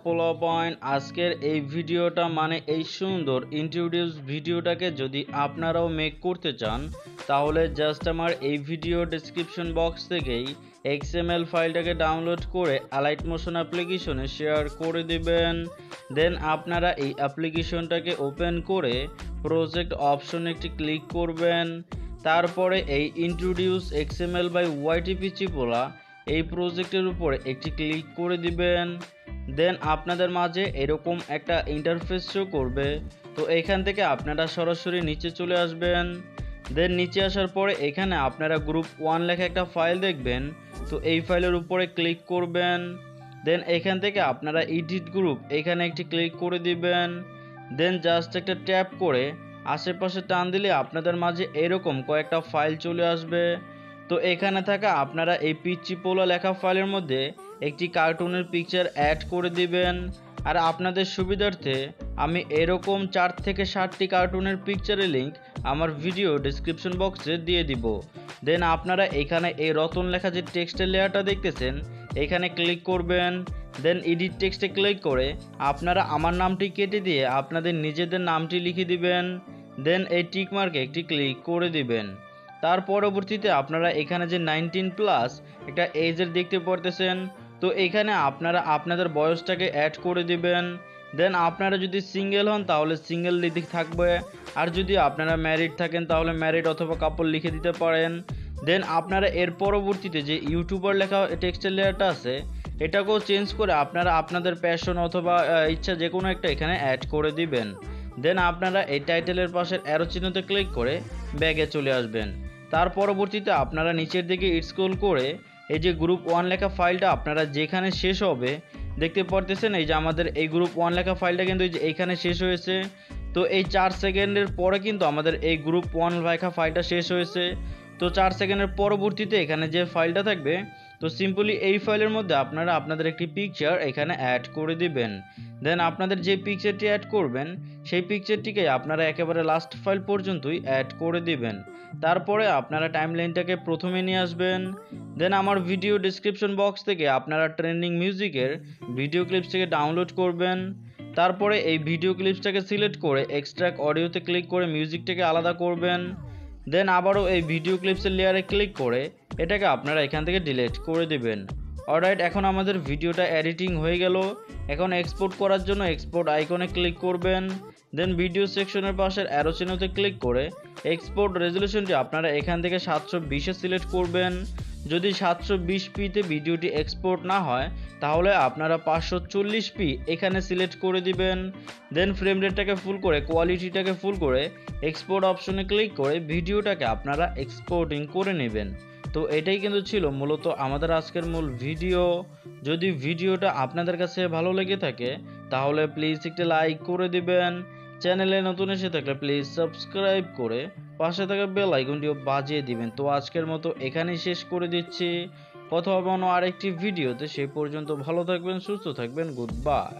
পোলাপাইন আজকের এই ভিডিওটা মানে এই সুন্দর ইন্ট্রোডিউস ভিডিওটাকে যদি আপনারাও মেক করতে চান তাহলে জাস্ট আমার এই ভিডিও ডেসক্রিপশন বক্স থেকেই XML ফাইলটাকে ডাউনলোড করে Alight মোশন অ্যাপ্লিকেশনে শেয়ার করে দিবেন। দেন আপনারা এই অ্যাপ্লিকেশনটাকে ওপেন করে প্রজেক্ট অপশনে একটি ক্লিক করবেন। তারপরে এই ইন্ট্রোডিউস XML বাই পিচি পোলা এই প্রজেক্টের উপরে একটি ক্লিক করে দিবেন। দেন আপনাদের মাঝে এরকম একটা ইন্টারফেস শো করবে। তো এখান থেকে আপনারা সরাসরি নিচে চলে আসবেন। দেন নিচে আসার পরে এখানে আপনারা গ্রুপ 1 লেখা একটা ফাইল দেখবেন। তো এই ফাইলের উপরে ক্লিক করবেন। দেন এখান থেকে আপনারা এডিট গ্রুপ এখানে একটি ক্লিক করে দিবেন। দেন জাস্ট একটা ট্যাপ করে আশেপাশে টান দিলে আপনাদের মাঝে এরকম কয়েকটা ফাইল চলে আসবে। তো এখানে থাকা আপনারা এই পিচি পোলা লেখা ফাইলের মধ্যে একটি কার্টুনের পিকচার অ্যাড করে দিবেন। আর আপনাদের সুবিধার্থে আমি এরকম 4 থেকে 7টি কার্টুনের পিকচারের লিঙ্ক আমার ভিডিও ডেসক্রিপশন বক্সে দিয়ে দিব। দেন আপনারা এখানে এই রতন লেখা যে টেক্সটের লেয়ারটা দেখতেছেন এখানে ক্লিক করবেন। দেন এডিট টেক্সটে ক্লিক করে আপনারা আমার নামটি কেটে দিয়ে আপনাদের নিজেদের নামটি লিখে দিবেন। দেন এই টিক মার্কে একটি ক্লিক করে দিবেন। তার পরবর্তীতে আপনারা এখানে যে 19+ একটা এজের দেখতে পারতেছেন, তো এখানে আপনারা আপনাদের বয়সটাকে অ্যাড করে দিবেন। দেন আপনারা যদি সিঙ্গেল হন তাহলে সিঙ্গেল লিখে থাকবে, আর যদি আপনারা ম্যারিড থাকেন তাহলে ম্যারিড অথবা কাপল লিখে দিতে পারেন। দেন আপনারা এর পরবর্তীতে যে ইউটিউবার লেখা টেক্সটের লেয়ারটা আছে এটাকেও চেঞ্জ করে আপনারা আপনাদের প্যাশন অথবা ইচ্ছা যে কোনো একটা এখানে অ্যাড করে দিবেন। দেন আপনারা এই টাইটেলের পাশের অ্যারো চিহ্নতে ক্লিক করে ব্যাগে চলে আসবেন। তার পরবর্তীতে আপনারা নিচের দিকে স্ক্রল করে এই যে গ্রুপ 1 লেখা ফাইলটা আপনারা যেখানে শেষ হবে দেখতে পারতেছেন, এই যে আমাদের এই গ্রুপ 1 লেখা ফাইলটা কিন্তু এই যে এইখানে শেষ হয়েছে। তো এই 4 সেকেন্ডের পরে কিন্তু আমাদের এই গ্রুপ 1 লেখা ফাইলটা শেষ হয়েছে। তো 4 সেকেন্ডের পরবর্তীতে এখানে যে ফাইলটা থাকবে, তো সিম্পলি এই ফাইলের মধ্যে আপনারা আপনাদের একটি পিকচার এখানে অ্যাড করে দিবেন। দেন আপনাদের যে পিকচারটি অ্যাড করবেন সেই পিকচারটিকে আপনারা একেবারে লাস্ট ফাইল পর্যন্তই অ্যাড করে দিবেন। তারপরে আপনারা টাইমলাইনটাকে প্রথমে নিয়ে আসবেন। দেন আমার ভিডিও ডেসক্রিপশন বক্স থেকে আপনারা ট্রেন্ডিং মিউজিকের ভিডিও ক্লিপসটাকে ডাউনলোড করবেন। তারপরে এই ভিডিও ক্লিপসটাকে সিলেক্ট করে এক্সট্রাক্ট অডিওতে ক্লিক করে মিউজিকটাকে আলাদা করবেন। দেন আবারও এই ভিডিও ক্লিপসের লেয়ারে ক্লিক করে এটাকে আপনারা এখান থেকে ডিলিট করে দিবেন। অলরাইট, এখন আমাদের ভিডিওটা এডিটিং হয়ে গেল। এখন এক্সপোর্ট করার জন্য এক্সপোর্ট আইকনে ক্লিক করবেন। দেন ভিডিও সেকশনের পাশের অ্যারো চিহ্নতে ক্লিক করে এক্সপোর্ট রেজলিউশনটি আপনারা এখান থেকে 720-এ সিলেক্ট করবেন। যদি 720p-তে ভিডিওটি এক্সপোর্ট না হয় তাহলে আপনারা 540p এখানে সিলেক্ট করে দিবেন। দেন ফ্রেম রেটটাকে ফুল করে কোয়ালিটিটাকে ফুল করে এক্সপোর্ট অপশনে ক্লিক করে ভিডিওটাকে আপনারা এক্সপোর্টিং করে নেবেন। তো এটাই কিন্তু ছিল মূলত আমাদের আজকের মূল ভিডিও। যদি ভিডিওটা আপনাদের কাছে ভালো লেগে থাকে তাহলে প্লিজ একটি লাইক করে দিবেন। চ্যানেলে নতুন এসে থাকলে প্লিজ সাবস্ক্রাইব করে পাশে থাকা বেল আইকনটিও বাজিয়ে দিবেন। তো আজকের মতো এখানেই শেষ করে দিচ্ছি। কথা হবে অন্য আরেকটি ভিডিওতে, সেই পর্যন্ত ভালো থাকবেন, সুস্থ থাকবেন, গুড বাই।